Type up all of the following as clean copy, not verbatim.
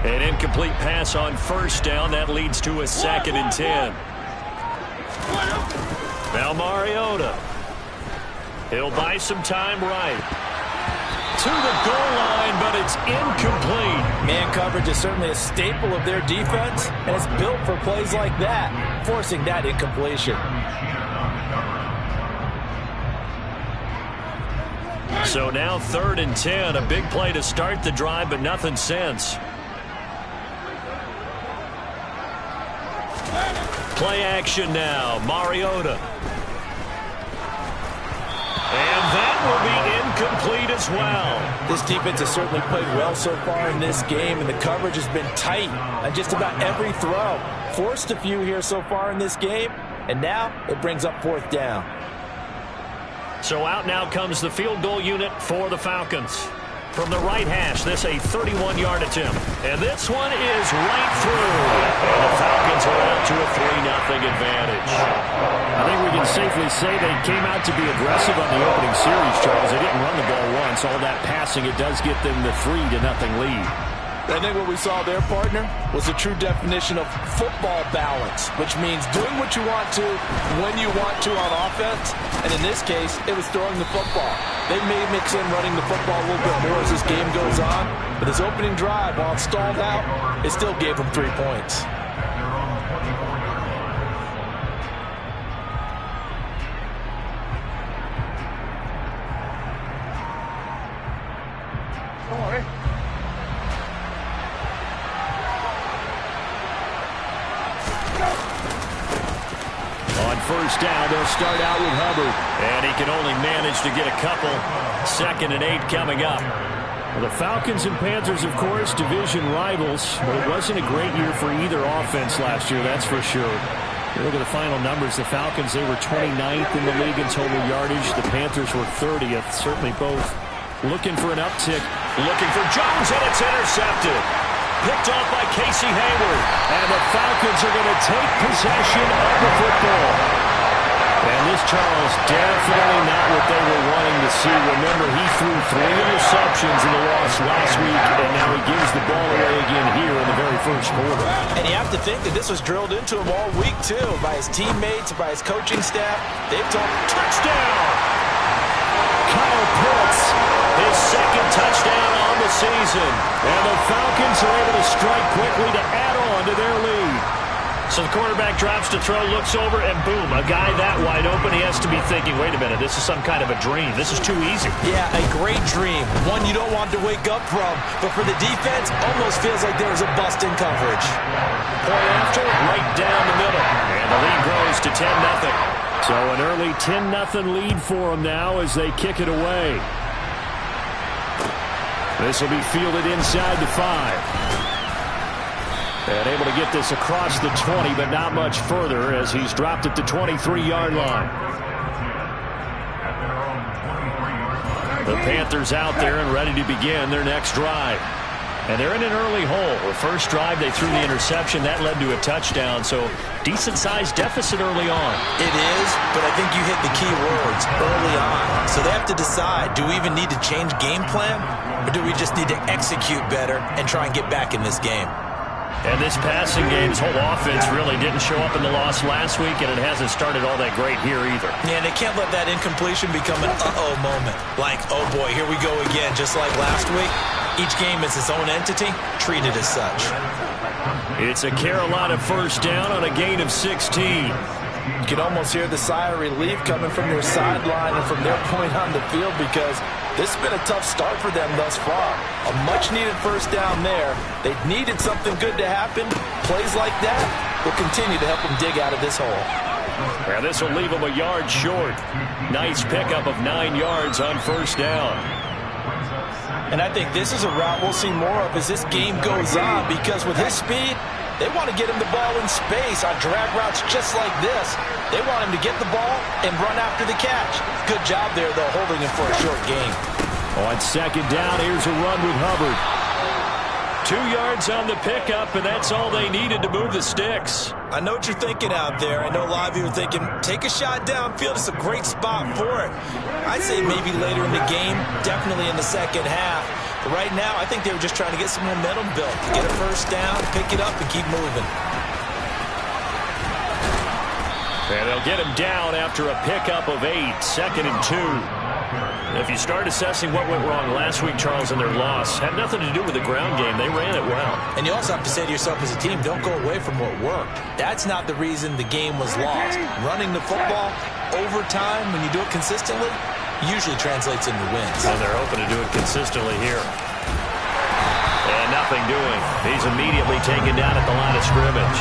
An incomplete pass on first down. That leads to a 2nd and 10. Now Mariota. He'll buy some time right. To the goal line, but it's incomplete. Man coverage is certainly a staple of their defense, and it's built for plays like that, forcing that incompletion. So now 3rd and 10. A big play to start the drive, but nothing since. Play action now. Mariota. And that will be incomplete as well. This defense has certainly played well so far in this game, and the coverage has been tight on just about every throw. Forced a few here so far in this game, and now it brings up 4th down. So out now comes the field goal unit for the Falcons. From the right hash, this a 31-yard attempt. And this one is right through. And the Falcons are out to a 3-0 advantage. I think we can safely say they came out to be aggressive on the opening series, Charles. They didn't run the ball once. All that passing, it does get them the 3-0 lead. I think what we saw there, partner, was a true definition of football balance, which means doing what you want to when you want to on offense. And in this case, it was throwing the football. They may mix in running the football a little bit more as this game goes on, but this opening drive, while it stalled out, it still gave them 3 points. First down, they'll start out with Hubbard. And he can only manage to get a couple. 2nd and 8 coming up. Well, the Falcons and Panthers, of course, division rivals. But it wasn't a great year for either offense last year, that's for sure. You look at the final numbers. The Falcons, they were 29th in the league in total yardage. The Panthers were 30th. Certainly both looking for an uptick. Looking for Jones, and it's intercepted. Picked off by Casey Hayward. And the Falcons are going to take possession of the football. And this, Charles, definitely not what they were wanting to see. Remember, he threw 3 interceptions in the loss last week, and now he gives the ball away again here in the very first quarter. And you have to think that this was drilled into him all week, too, by his teammates, by his coaching staff. They've told him, touchdown! Kyle Pitts, his 2nd touchdown on the season. And the Falcons are able to strike quickly to add on to their lead. So the quarterback drops to throw, looks over, and boom, a guy that wide open, he has to be thinking, wait a minute, this is some kind of a dream. This is too easy. Yeah, a great dream. One you don't want to wake up from. But for the defense, almost feels like there was a bust in coverage. Point after, right down the middle. And the lead grows to 10-0. So an early 10-0 lead for them now as they kick it away. This will be fielded inside the 5. And able to get this across the 20, but not much further as he's dropped at the 23-yard line. The Panthers out there and ready to begin their next drive. And they're in an early hole. The first drive, they threw the interception. That led to a touchdown. So decent-sized deficit early on. It is, but I think you hit the key words early on. So they have to decide, do we even need to change game plan? Or do we just need to execute better and try and get back in this game? And this passing game's whole offense really didn't show up in the loss last week, and it hasn't started all that great here either. Yeah, and they can't let that incompletion become an uh-oh moment. Like, oh boy, here we go again, just like last week. Each game is its own entity, treated as such. It's a Carolina first down on a gain of 16. You can almost hear the sigh of relief coming from their sideline and from their point on the field because this has been a tough start for them thus far. A much-needed first down there. They needed something good to happen. Plays like that will continue to help them dig out of this hole. Well, this will leave them a yard short. Nice pickup of 9 yards on first down. And I think this is a route we'll see more of as this game goes on because with his speed, they want to get him the ball in space on drag routes just like this. They want him to get the ball and run after the catch. Good job there, though, holding him for a short gain. On second down, here's a run with Hubbard. 2 yards on the pickup, and that's all they needed to move the sticks. I know what you're thinking out there. I know a lot of you are thinking, take a shot downfield. It's a great spot for it. I'd say maybe later in the game, definitely in the second half. But right now, I think they were just trying to get some momentum built. Get a first down, pick it up, and keep moving. And they'll get him down after a pickup of 8, 2nd and 2. If you start assessing what went wrong last week, Charles, in their loss, had nothing to do with the ground game. They ran it well. And you also have to say to yourself as a team, don't go away from what worked. That's not the reason the game was lost. Running the football over time, when you do it consistently, usually translates into wins. And they're hoping to do it consistently here. And nothing doing. He's immediately taken down at the line of scrimmage.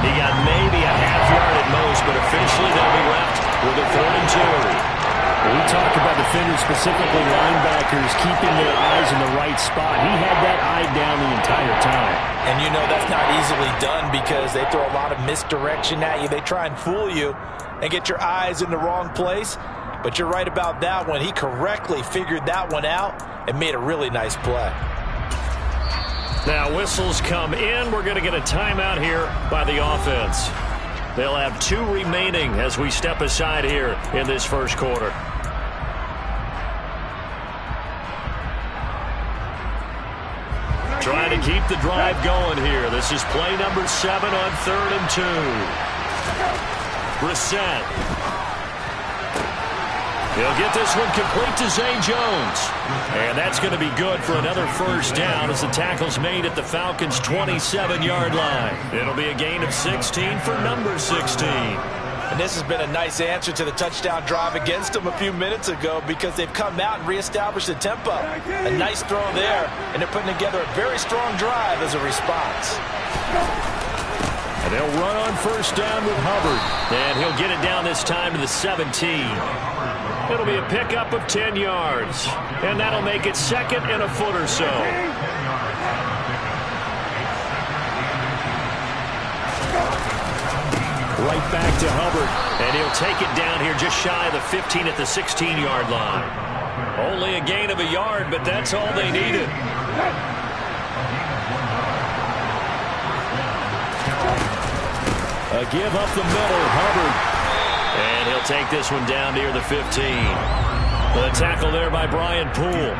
He got maybe a half yard at most, but officially they'll be left with a 3rd and 2. We talk about defenders, specifically linebackers, keeping their eyes in the right spot. He had that eye down the entire time. And you know that's not easily done because they throw a lot of misdirection at you. They try and fool you and get your eyes in the wrong place. But you're right about that one. He correctly figured that one out and made a really nice play. Now whistles come in. We're going to get a timeout here by the offense. They'll have 2 remaining as we step aside here in this first quarter. Trying to keep the drive going here. This is play number 7 on 3rd and 2. Brissett. He'll get this one complete to Zay Jones. And that's going to be good for another first down as the tackle's made at the Falcons' 27-yard line. It'll be a gain of 16 for number 16. And this has been a nice answer to the touchdown drive against them a few minutes ago because they've come out and reestablished the tempo. A nice throw there, and they're putting together a very strong drive as a response. And they'll run on first down with Hubbard. And he'll get it down this time to the 17. It'll be a pickup of 10 yards. And that'll make it 2nd and a foot or so. Right back to Hubbard. And he'll take it down here just shy of the 15 at the 16-yard line. Only a gain of a yard, but that's all they needed. A give up the middle, Hubbard. And he'll take this one down near the 15. The tackle there by Brian Poole.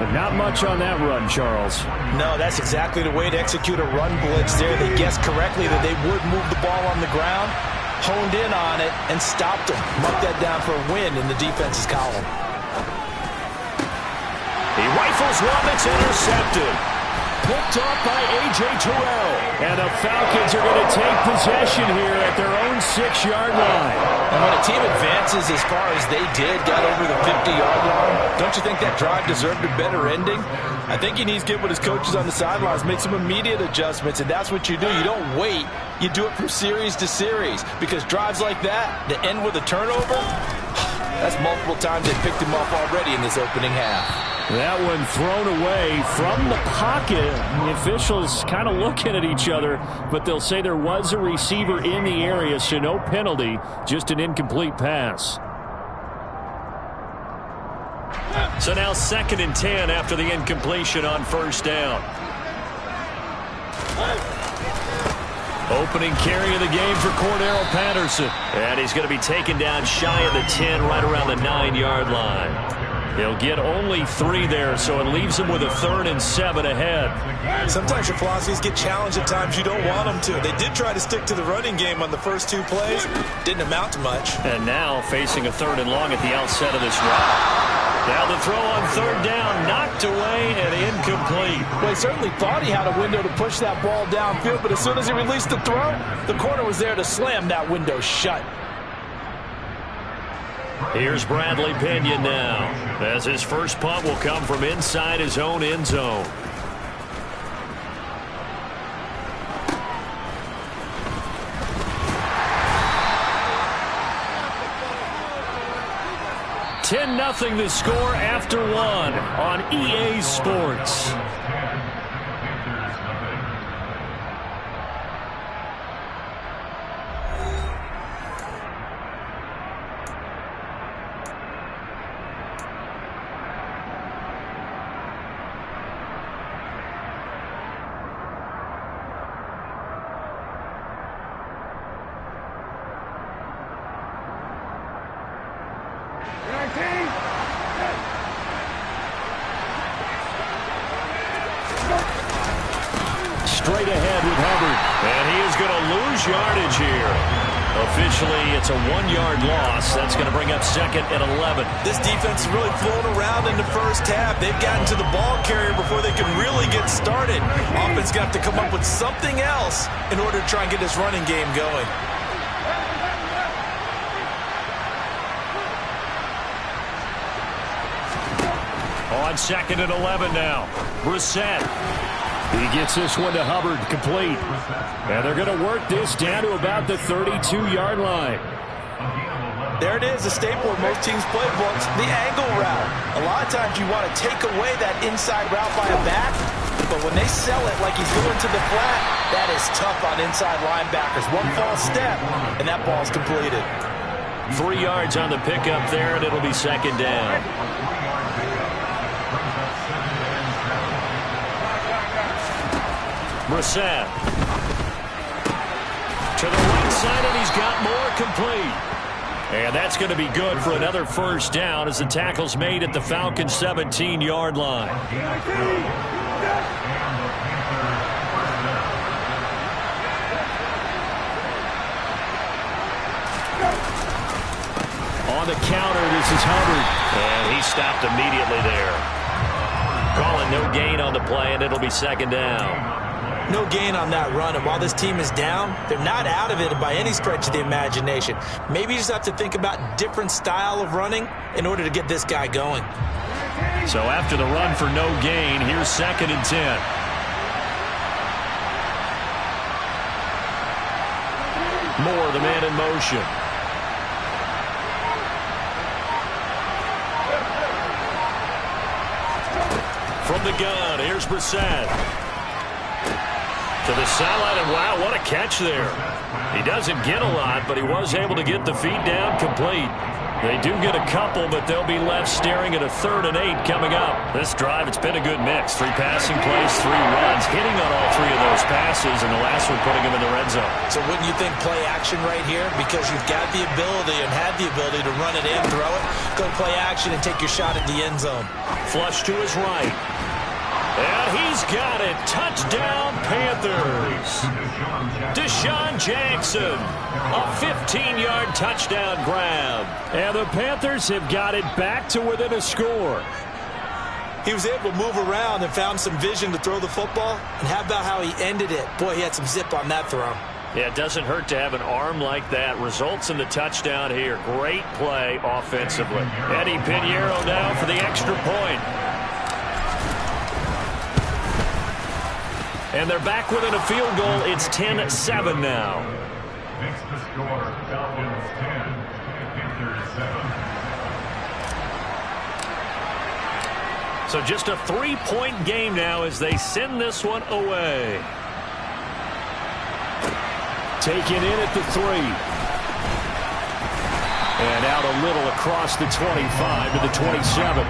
But not much on that run, Charles. No, that's exactly the way to execute a run blitz there. They guessed correctly that they would move the ball on the ground, honed in on it, and stopped them. Marked that down for a win in the defense's column. He rifles one that's intercepted. Picked off by A.J. Terrell. And the Falcons are going to take possession here at their own 6-yard line. And when a team advances as far as they did, got over the 50-yard line, don't you think that drive deserved a better ending? I think he needs to get with his coaches on the sidelines, make some immediate adjustments, and that's what you do. You don't wait. You do it from series to series because drives like that end with a turnover, that's multiple times they picked him off already in this opening half. That one thrown away from the pocket. The officials kind of looking at each other, but they'll say there was a receiver in the area, so no penalty, just an incomplete pass. So now 2nd and 10 after the incompletion on first down. Opening carry of the game for Cordarrelle Patterson. And he's going to be taken down shy of the 10, right around the 9-yard line. He'll get only 3 there, so it leaves him with a 3rd and 7 ahead. Sometimes your philosophies get challenged at times you don't want them to. They did try to stick to the running game on the first 2 plays. Didn't amount to much. And now facing a 3rd and long at the outset of this route. Now the throw on 3rd down, knocked away and incomplete. Well, he certainly thought he had a window to push that ball downfield, but as soon as he released the throw, the corner was there to slam that window shut. Here's Bradley Pinion now, as his first punt will come from inside his own end zone. $10-0 the score after 1 on EA Sports. straight ahead with Hubbard. And he is going to lose yardage here. Officially, it's a 1-yard loss. That's going to bring up 2nd and 11. This defense is really flown around in the first half. They've gotten to the ball carrier before they can really get started. Offense got to come up with something else in order to try and get this running game going. On 2nd and 11 now. Brissett. He gets this one to Hubbard, complete. And they're going to work this down to about the 32-yard line. There it is, a staple of most teams' playbooks, the angle route. A lot of times you want to take away that inside route by a back, but when they sell it like he's going to the flat, that is tough on inside linebackers. One false step, and that ball's completed. 3 yards on the pickup there, and it'll be 2nd down. Brissett to the right side, and he's got more, complete. And that's going to be good for another 1st down as the tackle's made at the Falcons' 17-yard line. On the counter, this is Hubbard. And he stopped immediately there. Calling no gain on the play, and it'll be 2nd down. No gain on that run, and while this team is down, they're not out of it by any stretch of the imagination. Maybe you just have to think about different style of running in order to get this guy going. So after the run for no gain, here's 2nd and 10. Moore, the man in motion. From the gun, here's Brissett. To the sideline, and wow, what a catch there. He doesn't get a lot, but he was able to get the feet down complete. They do get a couple, but they'll be left staring at a 3rd and 8 coming up. This drive, it's been a good mix. 3 passing plays, 3 runs, hitting on all 3 of those passes, and the last one putting him in the red zone. So wouldn't you think play action right here? Because you've got the ability and have the ability to run it in, throw it, go play action, and take your shot at the end zone. Flush to his right. And he's got it. Touchdown, Panthers. Deshaun Jackson, a 15-yard touchdown grab. And the Panthers have got it back to within a score. He was able to move around and found some vision to throw the football. And how about how he ended it? Boy, he had some zip on that throw. Yeah, it doesn't hurt to have an arm like that. Results in the touchdown here. Great play offensively. Eddie Pinheiro now for the extra point. And they're back within a field goal. It's 10-7 now. Makes the score Falcons 10, Panthers 7. So just a 3-point game now as they send this one away. Taken in at the 3. And out a little across the 25 to the 27.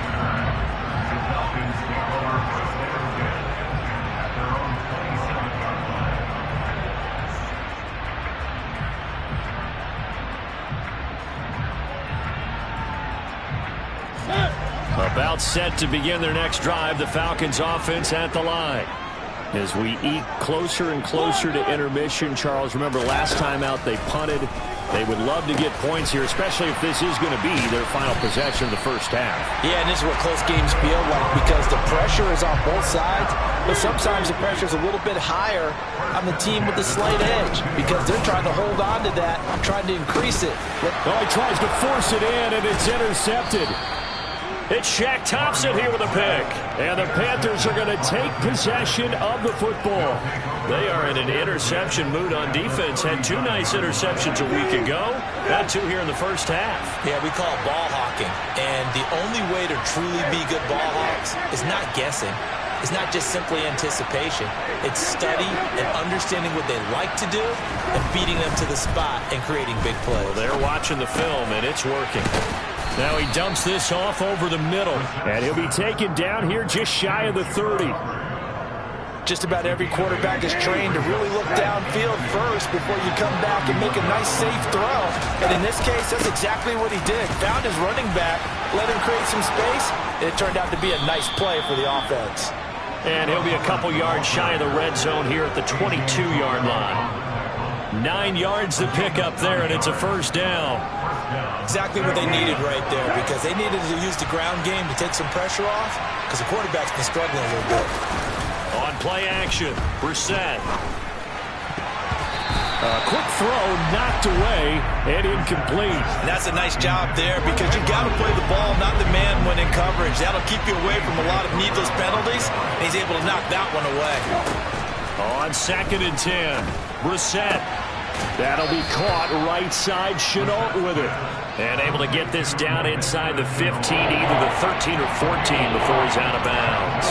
About set to begin their next drive, the Falcons offense at the line. As we eke closer and closer to intermission, Charles, remember last time out they punted. They would love to get points here, especially if this is going to be their final possession of the first half. Yeah, and this is what close games feel like because the pressure is on both sides, but sometimes the pressure is a little bit higher on the team with the slight edge because they're trying to hold on to that, trying to increase it. Oh, he tries to force it in, and it's intercepted. It's Shaq Thompson here with a pick. And the Panthers are going to take possession of the football. They are in an interception mood on defense. Had 2 nice interceptions a week ago. Got 2 here in the first half. Yeah, we call it ball hawking. And the only way to truly be good ball hawks is not guessing. It's not just simply anticipation. It's study and understanding what they like to do and beating them to the spot and creating big plays. Well, they're watching the film, and it's working. Now he dumps this off over the middle. And he'll be taken down here just shy of the 30. Just about every quarterback is trained to really look downfield first before you come back and make a nice, safe throw. And in this case, that's exactly what he did. Found his running back, let him create some space, and it turned out to be a nice play for the offense. And he'll be a couple yards shy of the red zone here at the 22-yard line. 9 yards to pick up there, and it's a first down. Exactly what they needed right there, because they needed to use the ground game to take some pressure off, because the quarterback's been struggling a little bit. On play action, Brissett. Quick throw, knocked away, and incomplete. And that's a nice job there, because you got to play the ball, not the man when in coverage. That'll keep you away from a lot of needless penalties, and he's able to knock that one away. On 2nd and 10, Brissett. That'll be caught right side. Chenault with it. And able to get this down inside the 15, either the 13 or 14 before he's out of bounds.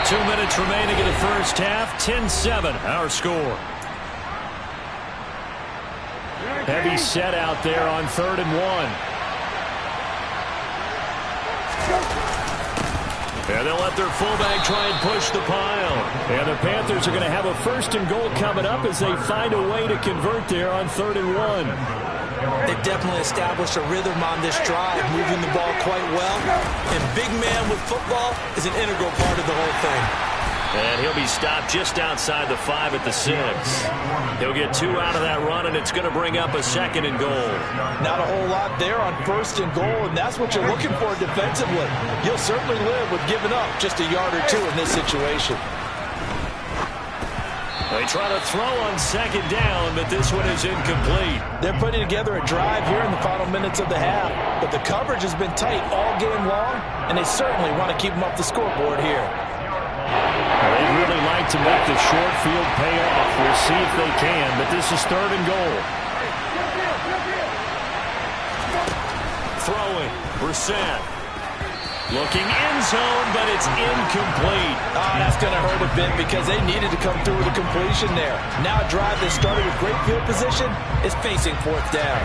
2 minutes remaining in the first half. 10-7, our score. Heavy set out there on 3rd and 1. And they'll let their fullback try and push the pile. And the Panthers are going to have a 1st and goal coming up as they find a way to convert there on 3rd and 1. They've definitely established a rhythm on this drive, moving the ball quite well. And big man with football is an integral part of the whole thing. And he'll be stopped just outside the 5 at the 6. He'll get 2 out of that run, and it's going to bring up a 2nd and goal. Not a whole lot there on 1st and goal, and that's what you're looking for defensively. You'll certainly live with giving up just a yard or 2 in this situation. They try to throw on 2nd down, but this one is incomplete. They're putting together a drive here in the final minutes of the half, but the coverage has been tight all game long, and they certainly want to keep them up the scoreboard here. They'd really like to make the short field pay off. We'll see if they can, but this is 3rd and goal. Throwing, Brissett. Looking end zone, but it's incomplete. That's going to hurt a bit because they needed to come through with a completion there. Now a drive that started with great field position is facing 4th down.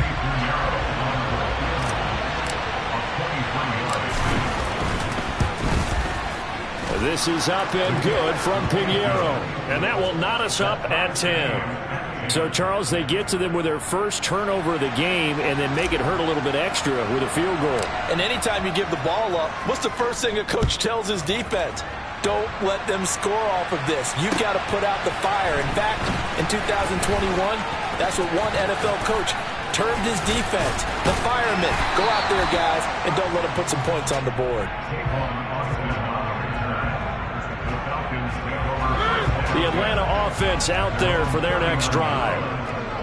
This is up and good from Pinheiro. And that will knot us up at 10. So, Charles, they get to them with their first turnover of the game and then make it hurt a little bit extra with a field goal. And anytime you give the ball up, what's the first thing a coach tells his defense? Don't let them score off of this. You've got to put out the fire. In fact, in 2021, that's what one NFL coach termed his defense. The firemen. Go out there, guys, and don't let them put some points on the board. The Atlanta offense out there for their next drive.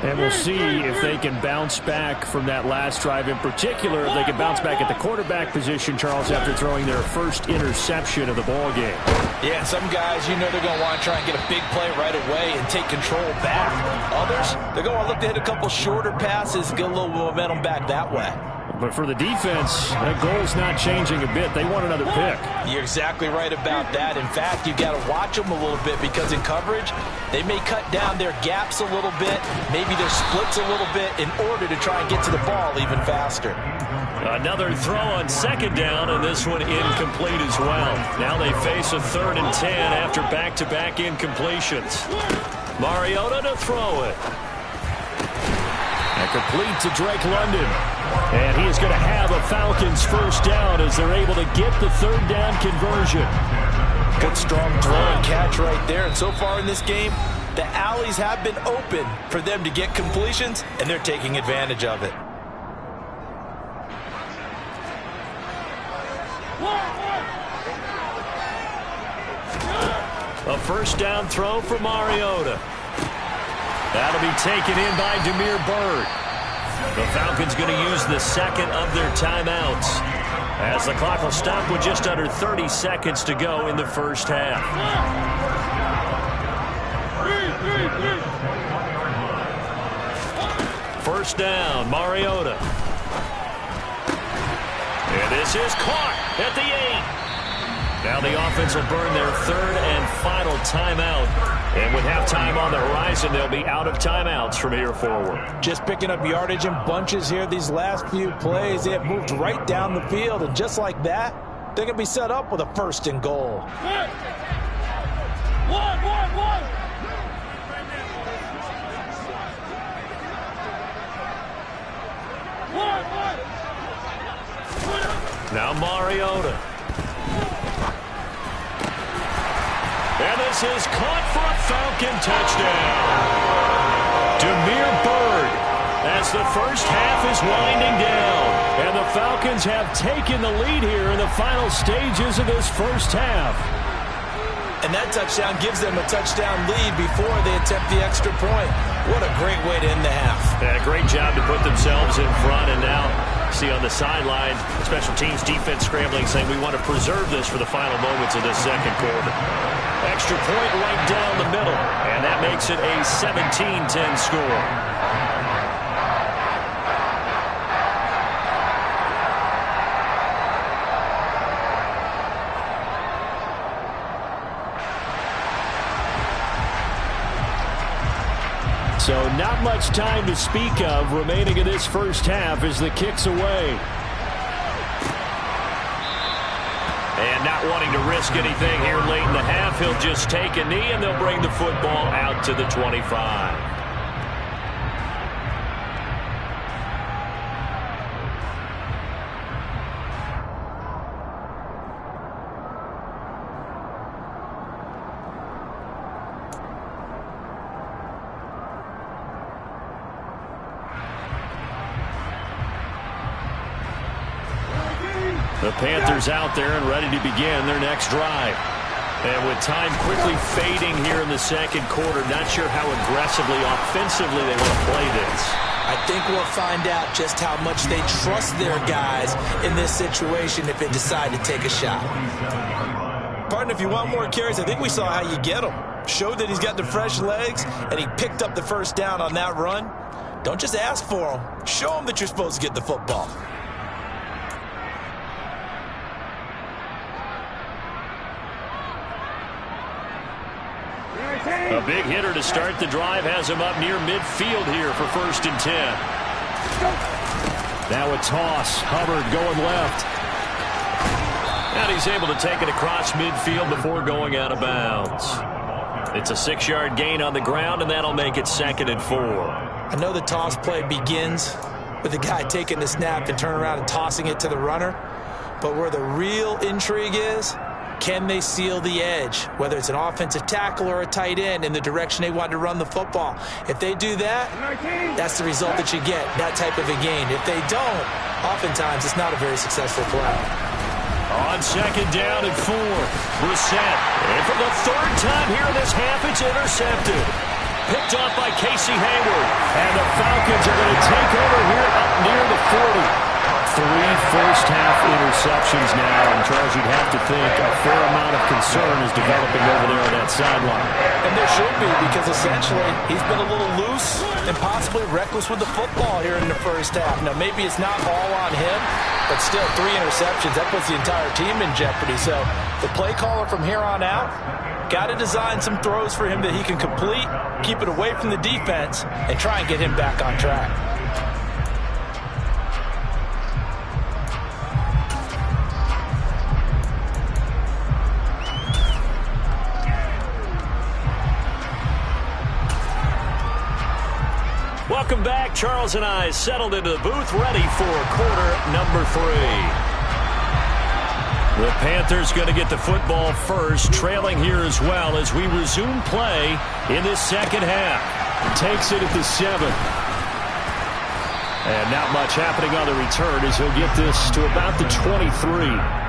And we'll see if they can bounce back from that last drive. In particular, if they can bounce back at the quarterback position, Charles, after throwing their first interception of the ball game. Yeah, some guys, you know they're going to want to try and get a big play right away and take control back. Others, they're going to look to hit a couple shorter passes, get a little momentum back that way. But for the defense, that goal's not changing a bit. They want another pick. You're exactly right about that. In fact, you've got to watch them a little bit because in coverage, they may cut down their gaps a little bit, maybe their splits a little bit in order to try and get to the ball even faster. Another throw on 2nd down, and this one incomplete as well. Now they face a 3rd and 10 after back-to-back incompletions. Mariota to throw it. And complete to Drake London. And he is going to have a Falcons first down as they're able to get the 3rd down conversion. Good strong throw and catch right there. And so far in this game, the alleys have been open for them to get completions, and they're taking advantage of it. A first down throw for Mariota. That'll be taken in by Damiere Byrd. The Falcons going to use the 2nd of their timeouts as the clock will stop with just under 30 seconds to go in the first half. First down, Mariota. And this is caught at the 8. Now the offense will burn their 3rd and final timeout. And with halftime on the horizon, they'll be out of timeouts from here forward. Just picking up yardage in bunches here these last few plays. They have moved right down the field, and just like that, they're going to be set up with a 1st and goal. Now Mariota. And this is caught for a Falcon touchdown. Damiere Byrd, as the first half is winding down. And the Falcons have taken the lead here in the final stages of this first half. And that touchdown gives them a touchdown lead before they attempt the extra point. What a great way to end the half. And a great job to put themselves in front. And now, see on the sideline, special teams defense scrambling, saying we want to preserve this for the final moments of this second quarter. Extra point right down the middle. And that makes it a 17-10 score. So not much time to speak of remaining in this first half as the kick's away. And not wanting to risk anything here late in the half, he'll just take a knee and they'll bring the football out to the 25. The Panthers out there and ready to begin their next drive. And with time quickly fading here in the second quarter, not sure how aggressively, offensively they want to play this. I think we'll find out just how much they trust their guys in this situation if they decide to take a shot. Partner, if you want more carries, I think we saw how you get them. Showed that he's got the fresh legs, and he picked up the first down on that run. Don't just ask for them. Show them that you're supposed to get the football. A big hitter to start the drive has him up near midfield here for 1st and 10. Now a toss. Hubbard going left. And he's able to take it across midfield before going out of bounds. It's a 6-yard gain on the ground, and that'll make it 2nd and 4. I know the toss play begins with the guy taking the snap and turning around and tossing it to the runner. But where the real intrigue is, can they seal the edge, whether it's an offensive tackle or a tight end, in the direction they want to run the football? If they do that, that's the result that you get, that type of a gain. If they don't, oftentimes it's not a very successful play. On 2nd down and 4, Brissett. And for the 3rd time here in this half, it's intercepted. Picked off by Casey Hayward. And the Falcons are going to take over here up near the 40. 3 first-half interceptions now, and Charles, you'd have to think a fair amount of concern is developing over there on that sideline. And there should be, because essentially he's been a little loose and possibly reckless with the football here in the first half. Now, maybe it's not all on him, but still 3 interceptions. That puts the entire team in jeopardy. So the play caller from here on out got to design some throws for him that he can complete, keep it away from the defense, and try and get him back on track. Welcome back. Charles and I settled into the booth, ready for quarter number 3. The Panthers going to get the football first, trailing here as well as we resume play in this second half. Takes it at the 7. And not much happening on the return as he'll get this to about the 23.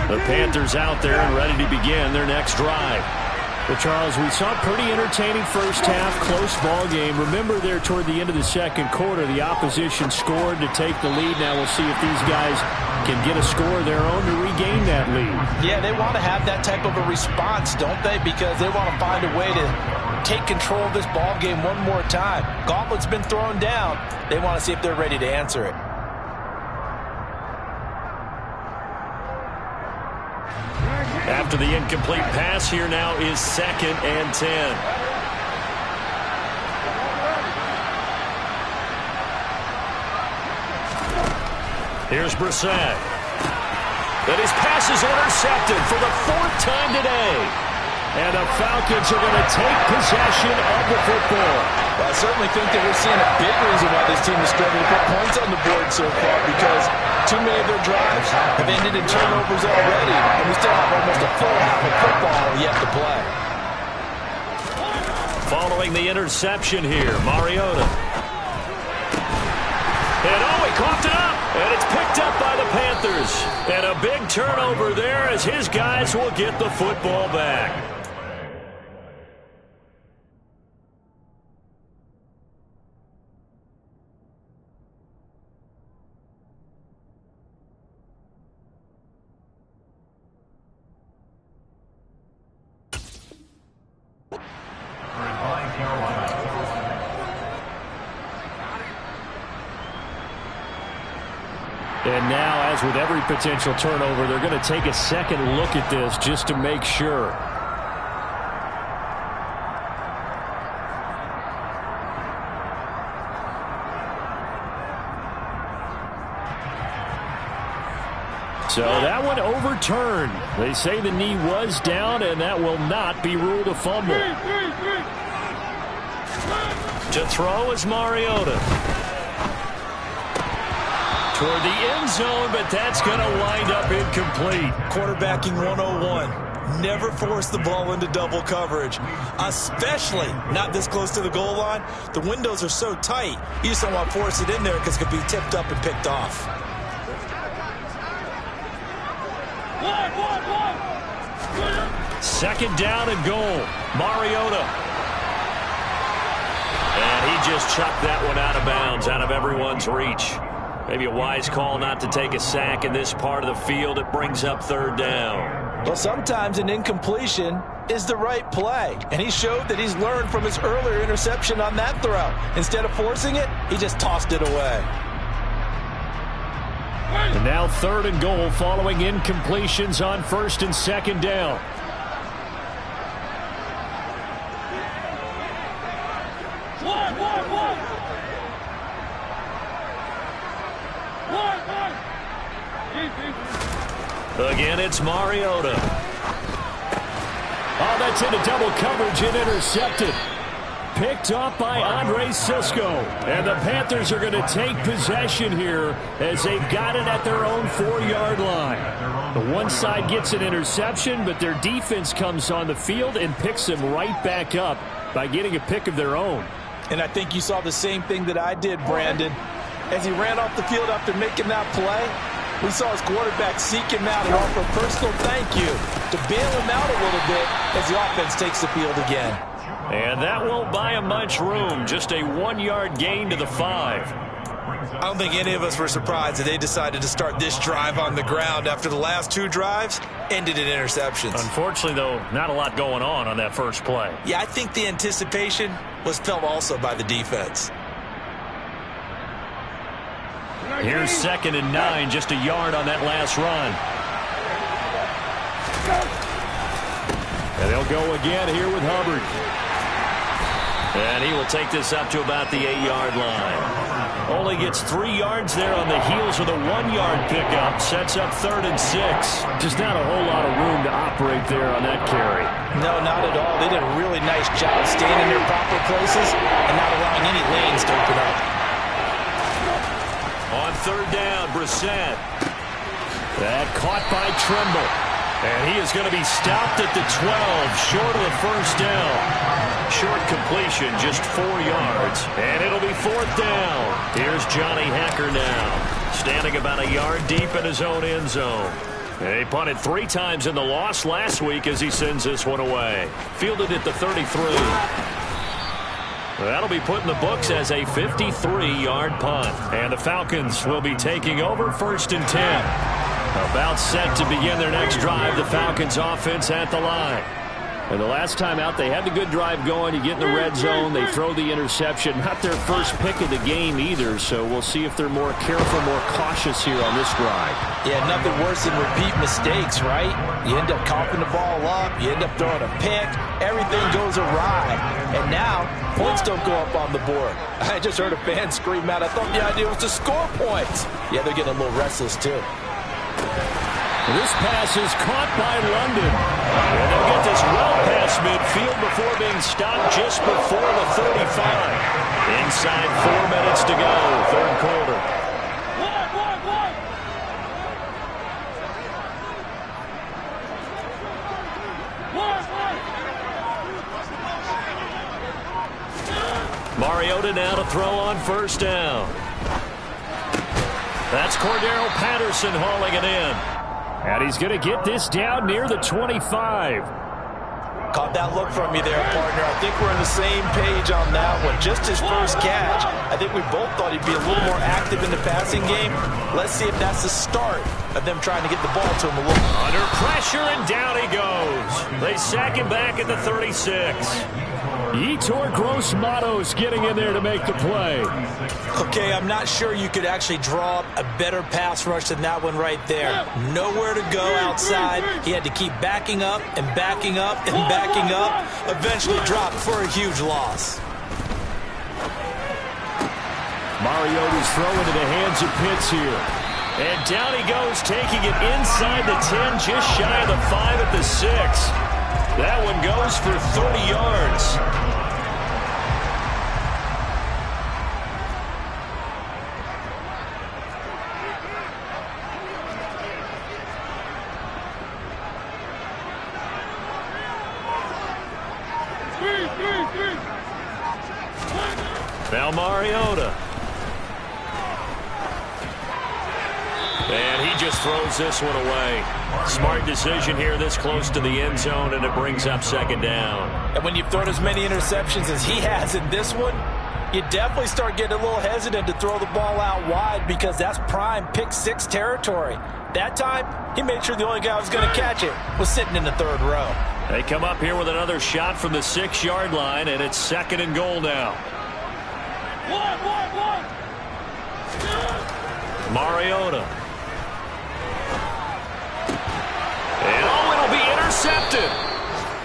The Panthers out there and ready to begin their next drive. Well, Charles, we saw a pretty entertaining first half, close ball game. Remember there toward the end of the second quarter, the opposition scored to take the lead. Now we'll see if these guys can get a score of their own to regain that lead. Yeah, they want to have that type of a response, don't they? Because they want to find a way to take control of this ball game one more time. Gauntlet's been thrown down. They want to see if they're ready to answer it. After the incomplete pass, here now is 2nd and 10. Here's Brissett. And his pass is intercepted for the 4th time today. And the Falcons are going to take possession of the football. Well, I certainly think that we're seeing a big reason why this team is struggling to put points on the board so far, because too many of their drives have ended in turnovers already, and we still have almost a full half of football yet to play. Following the interception here, Mariota. And he coughed it up, and it's picked up by the Panthers. And a big turnover there as his guys will get the football back. And now, as with every potential turnover, they're going to take a second look at this just to make sure. So that one overturned. They say the knee was down, and that will not be ruled a fumble. To throw is Mariota. Toward the end zone, but that's going to wind up incomplete. Quarterbacking 101. Never force the ball into double coverage, especially not this close to the goal line. The windows are so tight, you just don't want to force it in there because it could be tipped up and picked off. Second down and goal. Mariota. And he just chucked that one out of bounds, out of everyone's reach. Maybe a wise call not to take a sack in this part of the field. It brings up 3rd down. Well, sometimes an incompletion is the right play, and he showed that he's learned from his earlier interception on that throw. Instead of forcing it, he just tossed it away. And now 3rd and goal following incompletions on 1st and 2nd down. Again, it's Mariota. Oh, that's into double coverage and intercepted. Picked off by Andre Cisco. And the Panthers are going to take possession here as they've got it at their own 4-yard line. The one side gets an interception, but their defense comes on the field and picks them right back up by getting a pick of their own. And I think you saw the same thing that I did, Brandon. As he ran off the field after making that play, we saw his quarterback seek him out and offer a personal thank you to bail him out a little bit as the offense takes the field again. And that won't buy him much room. Just a 1-yard gain to the 5. I don't think any of us were surprised that they decided to start this drive on the ground after the last 2 drives ended in interceptions. Unfortunately, though, not a lot going on that first play. Yeah, I think the anticipation was felt also by the defense. Here's 2nd and 9, just a yard on that last run. And they'll go again here with Hubbard. And he will take this up to about the 8-yard line. Only gets 3 yards there on the heels of the 1-yard pickup. Sets up 3rd and 6. Just not a whole lot of room to operate there on that carry. No, not at all. They did a really nice job staying in their proper places and not allowing any lanes to open up. On 3rd down, Brissett. That caught by Tremble. And he is going to be stopped at the 12, short of the 1st down. Short completion, just 4 yards. And it'll be 4th down. Here's Johnny Hacker now, standing about a yard deep in his own end zone. And he punted 3 times in the loss last week as he sends this one away. Fielded at the 33. That'll be put in the books as a 53-yard punt. And the Falcons will be taking over 1st and 10. About set to begin their next drive. The Falcons offense at the line. And the last time out, they had the good drive going. You get in the red zone, they throw the interception. Not their first pick of the game either, so we'll see if they're more careful, more cautious here on this drive. Yeah, nothing worse than repeat mistakes, right? You end up coughing the ball up, you end up throwing a pick, everything goes awry. And now, points don't go up on the board. I just heard a fan scream out, I thought the idea was to score points. Yeah, they're getting a little restless too. This pass is caught by London. And they'll get this well past midfield before being stopped just before the 35. Inside 4 minutes to go, third quarter. Mariota now to throw on first down. That's Cordero Patterson hauling it in. And he's going to get this down near the 25. Caught that look from you there, partner. I think we're on the same page on that one. Just his first catch. I think we both thought he'd be a little more active in the passing game. Let's see if that's the start of them trying to get the ball to him a little. Under pressure, and down he goes. They sack him back at the 36. Yetur Gross-Matos getting in there to make the play. Okay, I'm not sure you could actually draw up a better pass rush than that one right there. Nowhere to go outside. He had to keep backing up and backing up and backing up. Eventually dropped for a huge loss. Mariota's throw into the hands of Pitts here. And down he goes, taking it inside the 10, just shy of the 5 at the 6. That one goes for 30 yards. Now Mariota. And he just throws this one away. Smart decision here this close to the end zone, and it brings up second down. And when you've thrown as many interceptions as he has in this one, you definitely start getting a little hesitant to throw the ball out wide because that's prime pick 6 territory. That time, he made sure the only guy who was going to catch it was sitting in the third row. They come up here with another shot from the 6-yard line, and it's second and goal now. Mariota. And it'll be intercepted.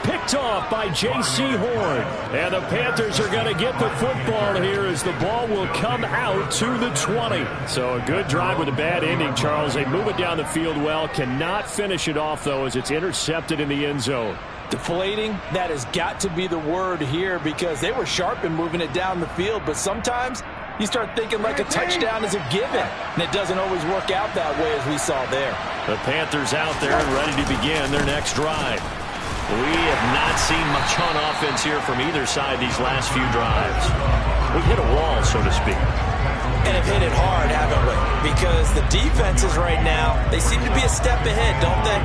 Picked off by J.C. Horn. And the Panthers are going to get the football here as the ball will come out to the 20. So a good drive with a bad ending, Charles. They move it down the field well. Cannot finish it off, though, as it's intercepted in the end zone. Deflating, that has got to be the word here because they were sharp in moving it down the field, but sometimes you start thinking like a touchdown is a given, and it doesn't always work out that way as we saw there. The Panthers out there and ready to begin their next drive. We have not seen much on offense here from either side these last few drives. We hit a wall, so to speak. And have hit it hard, haven't we? Because the defenses right now, they seem to be a step ahead, don't they?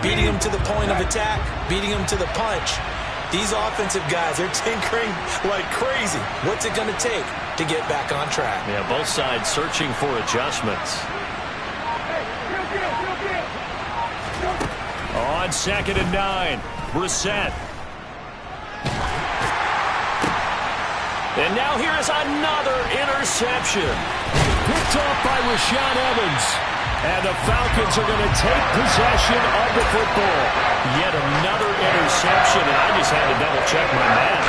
Beating them to the point of attack, beating them to the punch. These offensive guys, they're tinkering like crazy. What's it going to take to get back on track? Yeah, both sides searching for adjustments. On 2nd and 9, Brissett. And now here is another interception. Picked off by Rashaan Evans. And the Falcons are going to take possession of the football. Yet another interception, and I just had to double-check my math.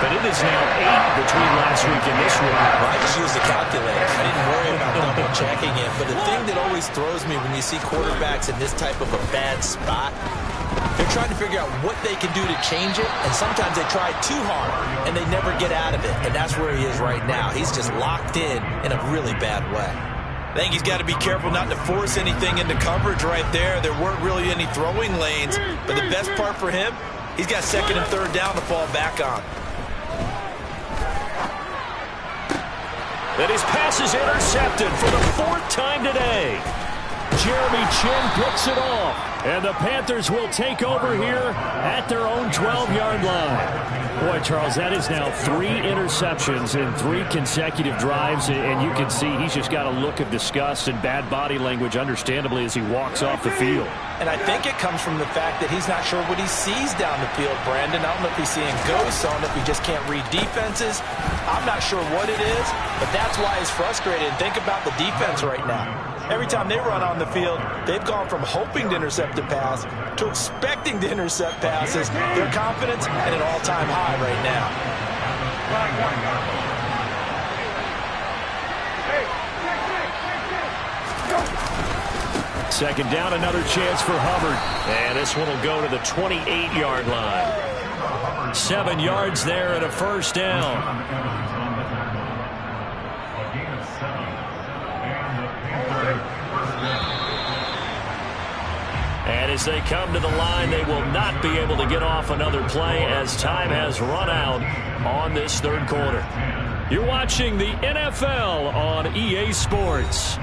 But it is now 8 between last week and this week. Well, I just used the calculator. I didn't worry about double-checking it. But the thing that always throws me when you see quarterbacks in this type of a bad spot, they're trying to figure out what they can do to change it, and sometimes they try too hard, and they never get out of it. And that's where he is right now. He's just locked in a really bad way. I think he's got to be careful not to force anything into coverage right there. There weren't really any throwing lanes, but the best part for him, he's got 2nd and 3rd down to fall back on. And his pass is intercepted for the 4th time today. Jeremy Chinn picks it off. And the Panthers will take over here at their own 12-yard line. Boy, Charles, that is now 3 interceptions in 3 consecutive drives, and you can see he's just got a look of disgust and bad body language, understandably, as he walks off the field. And I think it comes from the fact that he's not sure what he sees down the field, Brandon. I don't know if he's seeing ghosts, I don't know if he just can't read defenses. I'm not sure what it is, but that's why he's frustrated. And think about the defense right now. Every time they run on the field, they've gone from hoping to intercept a pass to expecting to intercept passes. Their confidence at an all-time high right now. Second down, another chance for Hubbard. And this one will go to the 28-yard line. 7 yards there and a first down. And as they come to the line, they will not be able to get off another play as time has run out on this third quarter. You're watching the NFL on EA Sports.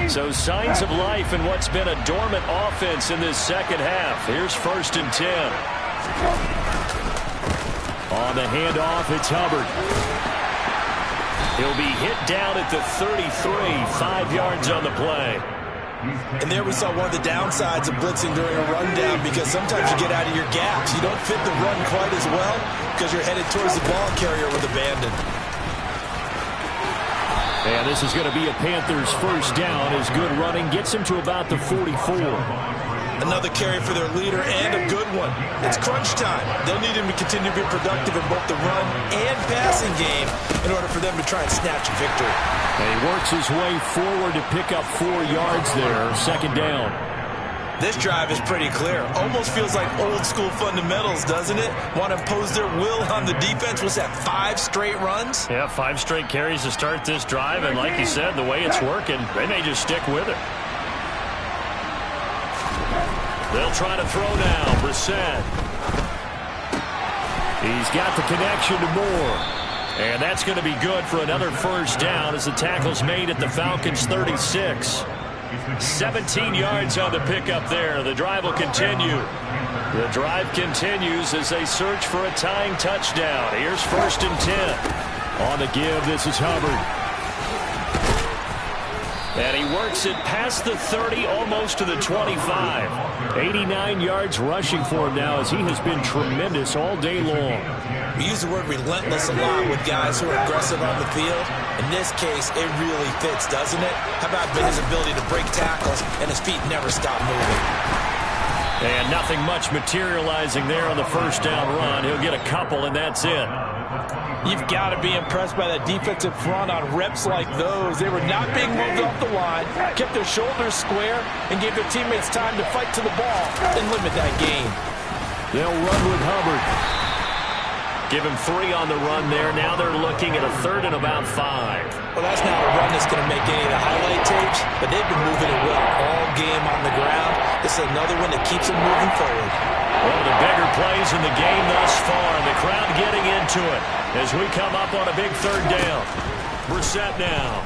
So signs of life in what's been a dormant offense in this second half. Here's 1st and 10. On the handoff, it's Hubbard. He'll be hit down at the 33, 5 yards on the play. And there we saw one of the downsides of blitzing during a rundown, because sometimes you get out of your gaps. You don't fit the run quite as well because you're headed towards the ball carrier with abandon. And this is going to be a Panthers first down as good running gets him to about the 44. Another carry for their leader, and a good one. It's crunch time. They'll need him to continue to be productive in both the run and passing game in order for them to try and snatch a victory. And he works his way forward to pick up 4 yards there, second down. This drive is pretty clear. Almost feels like old school fundamentals, doesn't it? Want to impose their will on the defense. Was that 5 straight runs? Yeah, 5 straight carries to start this drive, and like you said, the way it's working, they may just stick with it. They'll try to throw now. Brissett. He's got the connection to Moore. And that's going to be good for another first down as the tackle's made at the Falcons' 36. 17 yards on the pickup there. The drive will continue. The drive continues as they search for a tying touchdown. Here's 1st and 10. On the give, this is Hubbard. And he works it past the 30, almost to the 25. 89 yards rushing for him now as he has been tremendous all day long. We use the word relentless a lot with guys who are aggressive on the field. In this case, it really fits, doesn't it? How about his ability to break tackles and his feet never stop moving? And nothing much materializing there on the first down run. He'll get a couple, and that's it. You've got to be impressed by that defensive front on reps like those. They were not being moved off the line, kept their shoulders square, and gave their teammates time to fight to the ball and limit that gain. They'll run with Hubbard. Give him 3 on the run there. Now they're looking at a 3rd and about 5. Well, that's not a run that's going to make any of the highlight tapes, but they've been moving it well all game on the ground. This is another one that keeps them moving forward. One of the bigger plays in the game thus far. The crowd getting into it as we come up on a big 3rd down. Brissett now.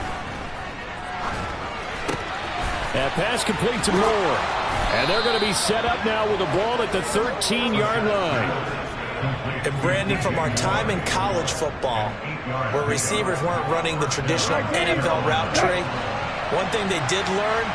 That pass complete to Moore. And they're going to be set up now with the ball at the 13-yard line. And Brandon, from our time in college football, where receivers weren't running the traditional NFL route tree, one thing they did learn,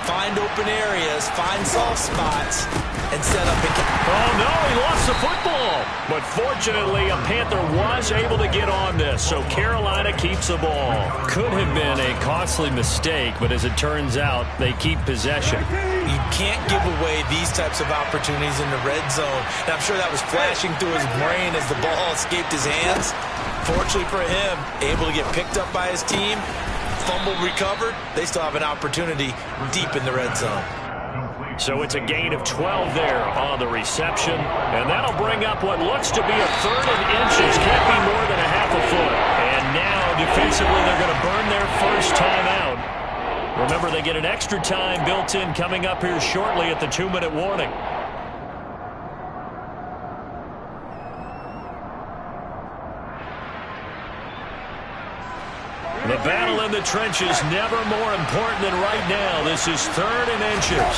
find open areas, find soft spots, and set up a... Oh, no, he lost the football. But fortunately, a Panther was able to get on this, so Carolina keeps the ball. Could have been a costly mistake, but as it turns out, they keep possession. You can't give away these types of opportunities in the red zone. And I'm sure that was flashing through his brain as the ball escaped his hands. Fortunately for him, able to get picked up by his team, fumble recovered. They still have an opportunity deep in the red zone. So it's a gain of 12 there on the reception. And that'll bring up what looks to be a 3rd and inches. Can't be more than a half a foot. And now, defensively, they're going to burn their first time out. Remember, they get an extra time built in coming up here shortly at the 2-minute warning. battle in the trenches, never more important than right now. This is 3rd and inches.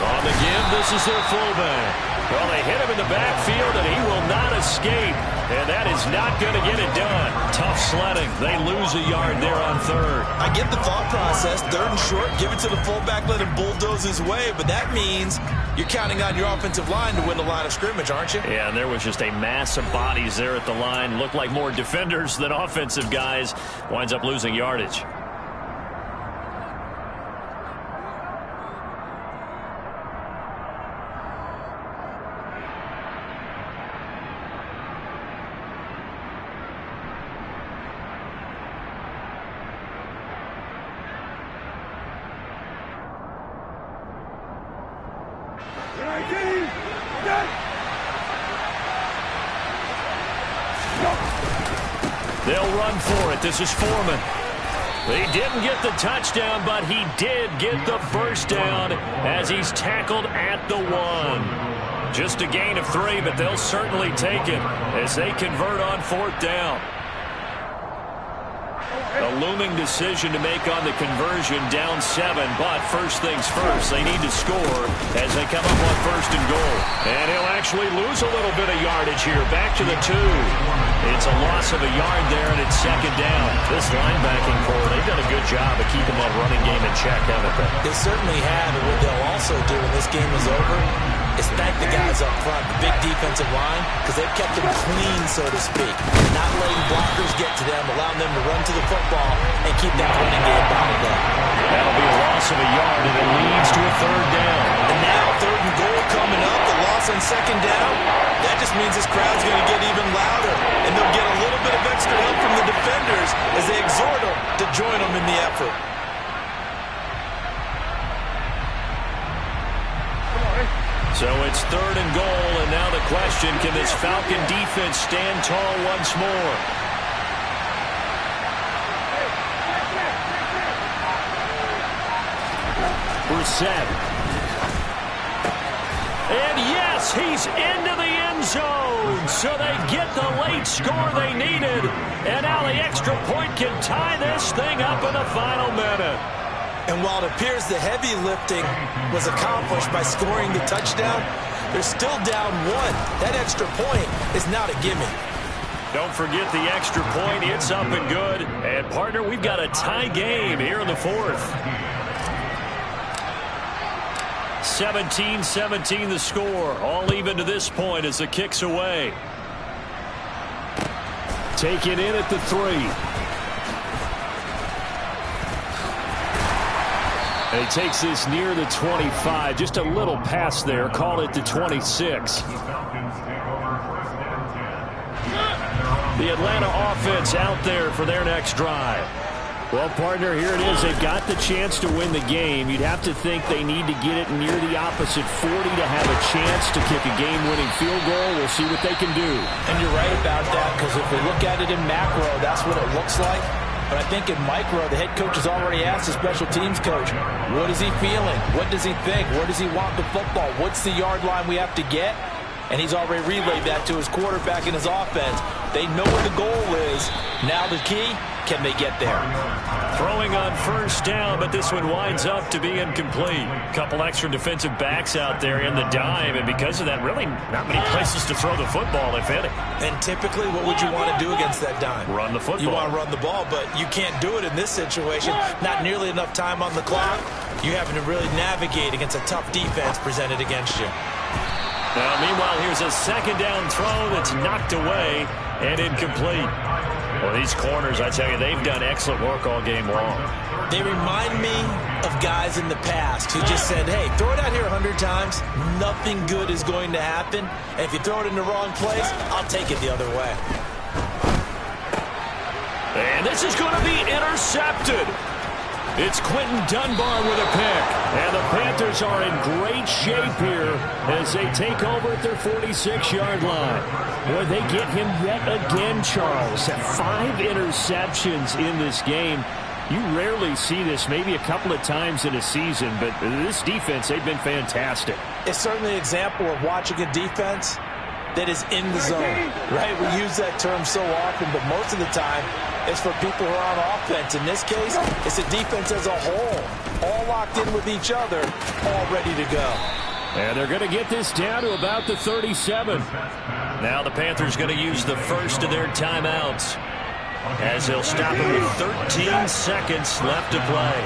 On the give, this is their fullback. Well, they hit him in the backfield, and he will not escape. And that is not going to get it done. Tough sledding. They lose a yard there on 3rd. I get the thought process. 3rd and short, give it to the fullback, let him bulldoze his way. But that means you're counting on your offensive line to win the line of scrimmage, aren't you? Yeah, and there was just a mass of bodies there at the line. Looked like more defenders than offensive guys. Winds up losing yardage. They'll run for it. This is Foreman. He didn't get the touchdown, but he did get the first down as he's tackled at the 1. Just a gain of 3, but they'll certainly take it as they convert on 4th down. A looming decision to make on the conversion, down 7, but first things first, they need to score as they come up on 1st and goal. And he'll actually lose a little bit of yardage here, back to the 2. It's a loss of a yard there, and it's 2nd down. This linebacking core, they've done a good job of keeping that running game in check, haven't they? They certainly have, and what they'll also do when this game is over is thank the guys up front, the big defensive line, because they've kept them clean, so to speak. Not letting blockers get to them, allowing them to run to the football and keep that running game bottled up. That'll be a loss of a yard, and it leads to a 3rd down. And now 3rd and goal coming up, the loss on 2nd down. That just means this crowd's going to get even louder, and they'll get a little bit of extra help from the defenders as they exhort them to join them in the effort. So it's 3rd and goal, and now the question, can this Falcon defense stand tall once more? Brissett. And yes, he's into the end zone. So they get the late score they needed. And now the extra point can tie this thing up in the final minute. And while it appears the heavy lifting was accomplished by scoring the touchdown, they're still down 1. That extra point is not a gimme. Don't forget the extra point. It's up and good. And, partner, we've got a tie game here in the 4th. 17-17 the score. All even to this point as the kick's away. Taken in at the 3. And he takes this near the 25. Just a little pass there. Call it the 26. The Atlanta offense out there for their next drive. Well, partner, here it is. They've got the chance to win the game. You'd have to think they need to get it near the opposite 40 to have a chance to kick a game-winning field goal. We'll see what they can do. And you're right about that, because if we look at it in macro, that's what it looks like. But I think in micro, the head coach has already asked the special teams coach, what is he feeling? What does he think? Where does he want the football? What's the yard line we have to get? And he's already relayed that to his quarterback and his offense. They know what the goal is. Now the key, can they get there? Throwing on 1st down, but this one winds up to be incomplete. Couple extra defensive backs out there in the dime, and because of that, really not many places to throw the football, if any. And typically, what would you want to do against that dime? Run the football. You want to run the ball, but you can't do it in this situation. Not nearly enough time on the clock. You're having to really navigate against a tough defense presented against you. Now, meanwhile, here's a 2nd down throw that's knocked away and incomplete. Well, these corners, I tell you, they've done excellent work all game long. They remind me of guys in the past who just said, hey, throw it out here 100 times. Nothing good is going to happen. And if you throw it in the wrong place, I'll take it the other way. And this is going to be intercepted. It's Quentin Dunbar with a pick. And the Panthers are in great shape here as they take over at their 46-yard line. Boy, they get him yet again, Charles. 5 interceptions in this game. You rarely see this, maybe a couple of times in a season, but this defense, they've been fantastic. It's certainly an example of watching a defense that is in the zone, right? We use that term so often, but most of the time, is for people who are on offense. In this case, it's the defense as a whole, all locked in with each other, all ready to go. And they're going to get this down to about the 37. Now the Panthers going to use the first of their timeouts, as they'll stop it with 13 seconds left to play.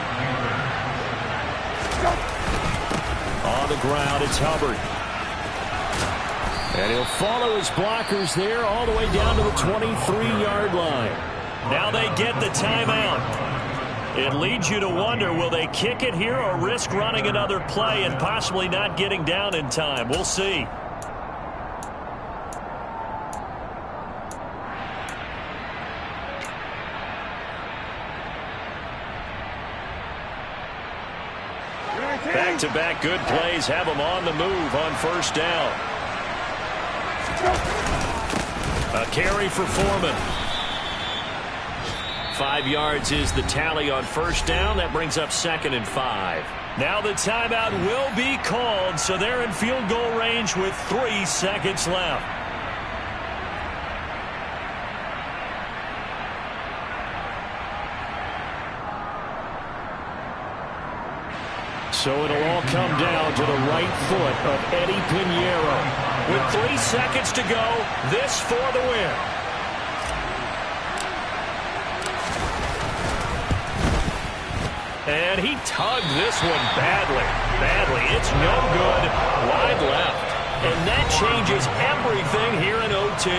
On the ground, it's Hubbard. And he'll follow his blockers there all the way down to the 23-yard line. Now they get the timeout. It leads you to wonder, will they kick it here or risk running another play and possibly not getting down in time? We'll see. Back-to-back good plays have them on the move on first down. A carry for Foreman. 5 yards is the tally on first down. That brings up 2nd and 5. Now the timeout will be called, so they're in field goal range with 3 seconds left. So it'll all come down to the right foot of Eddie Pinheiro. With 3 seconds to go, this for the win. And he tugged this one badly. It's no good. Wide left. And that changes everything here in OT.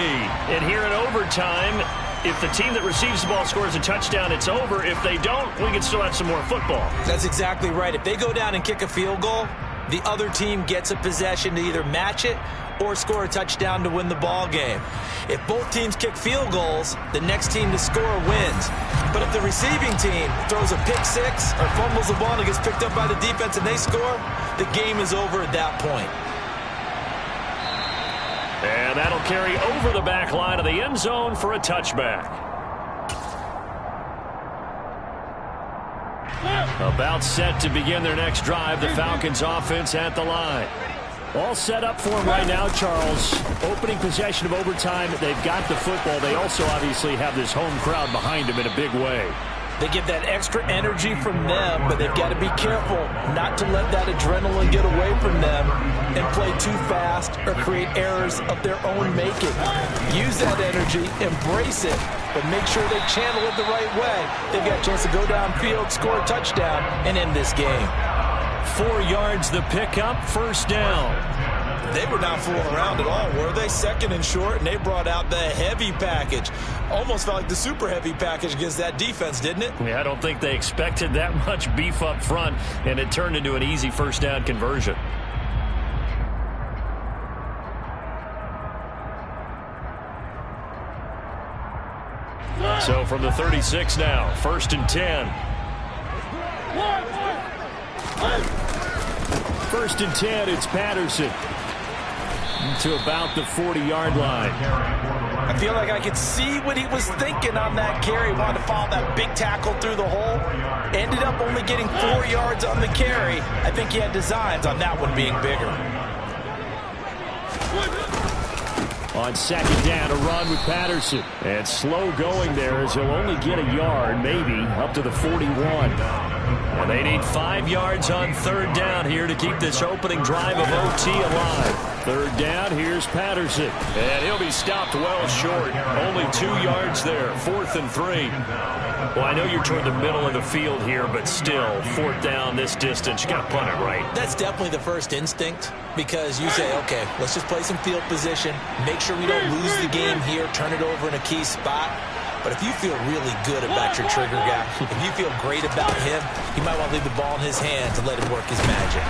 And here in overtime, if the team that receives the ball scores a touchdown, it's over. If they don't, we can still have some more football. That's exactly right. If they go down and kick a field goal, the other team gets a possession to either match it or score a touchdown to win the ball game. If both teams kick field goals, the next team to score wins. But if the receiving team throws a pick six or fumbles the ball and it gets picked up by the defense and they score, the game is over at that point. And that'll carry over the back line of the end zone for a touchback. About set to begin their next drive, the Falcons offense at the line. All set up for them right now, Charles. Opening possession of overtime. They've got the football. They also obviously have this home crowd behind them in a big way. They get that extra energy from them, but they've got to be careful not to let that adrenaline get away from them and play too fast or create errors of their own making. Use that energy, embrace it, but make sure they channel it the right way. They've got a chance to go downfield, score a touchdown, and end this game. 4 yards the pickup, first down. They were not fooling around at all, were they? 2nd and short, and they brought out the heavy package. Almost felt like the super heavy package against that defense, didn't it? Yeah, I don't think they expected that much beef up front, and it turned into an easy first down conversion. So from the 36 now, 1st and 10. 1st and 10, it's Patterson. To about the 40-yard line. I feel like I could see what he was thinking on that carry. Wanted to follow that big tackle through the hole. Ended up only getting 4 yards on the carry. I think he had designs on that one being bigger. On 2nd down, a run with Patterson. And slow going there as he'll only get a yard, maybe, up to the 41. And they need 5 yards on 3rd down here to keep this opening drive of OT alive. 3rd down, here's Patterson. And he'll be stopped well short. Only 2 yards there, 4th and 3. Well, I know you're toward the middle of the field here, but still, 4th down this distance, you got to punt it right. That's definitely the first instinct, because you say, okay, let's just play some field position, make sure we don't lose the game here, turn it over in a key spot. But if you feel really good about your trigger guy, if you feel great about him, you might want to leave the ball in his hands and let him work his magic.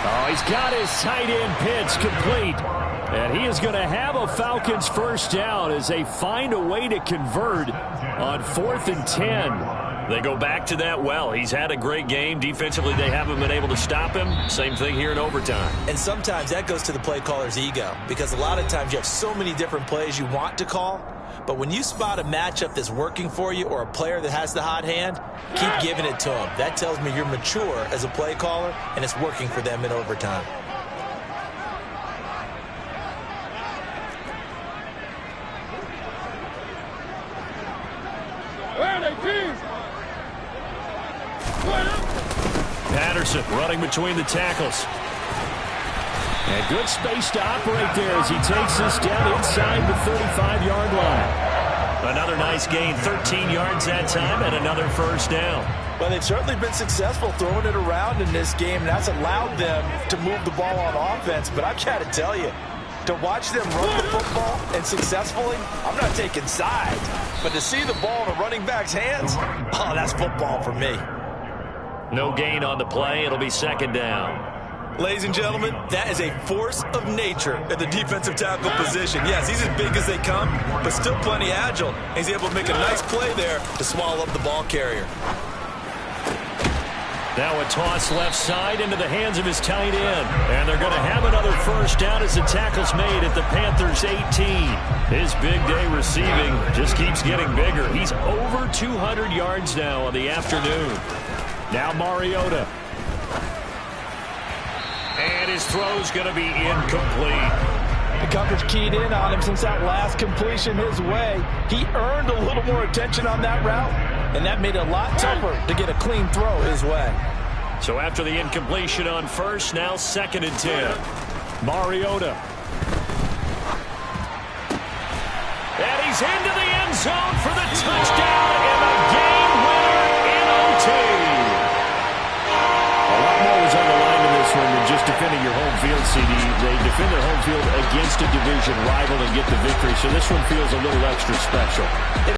Oh, he's got his tight end pitch complete. And he is going to have a Falcons first down as they find a way to convert on 4th and 10. They go back to that well. He's had a great game. Defensively, they haven't been able to stop him. Same thing here in overtime. And sometimes that goes to the play caller's ego, because a lot of times you have so many different plays you want to call. But when you spot a matchup that's working for you or a player that has the hot hand, keep giving it to him. That tells me you're mature as a play caller, and it's working for them in overtime. Jefferson running between the tackles. And good space to operate there as he takes this down inside the 35-yard line. Another nice gain, 13 yards that time, and another first down. Well, they've certainly been successful throwing it around in this game, and that's allowed them to move the ball on offense. But I've got to tell you, to watch them run the football and successfully, I'm not taking sides. But to see the ball in a running back's hands, oh, that's football for me. No gain on the play. It'll be second down. Ladies and gentlemen, that is a force of nature at the defensive tackle position. Yes, he's as big as they come, but still plenty agile. He's able to make a nice play there to swallow up the ball carrier. Now a toss left side into the hands of his tight end. And they're going to have another first down as the tackle's made at the Panthers' 18. His big day receiving just keeps getting bigger. He's over 200 yards now on the afternoon. Now Mariota. And his throw's going to be incomplete. The coverage keyed in on him since that last completion his way. He earned a little more attention on that route, and that made it a lot tougher to get a clean throw his way. So after the incompletion on first, now 2nd and 10. Mariota. And he's into the end zone for the touchdown and the game winner in OT. A lot more was on the line in this one than just defending your home field, CD. They defend their home field against a division rival and get the victory, so this one feels a little extra special.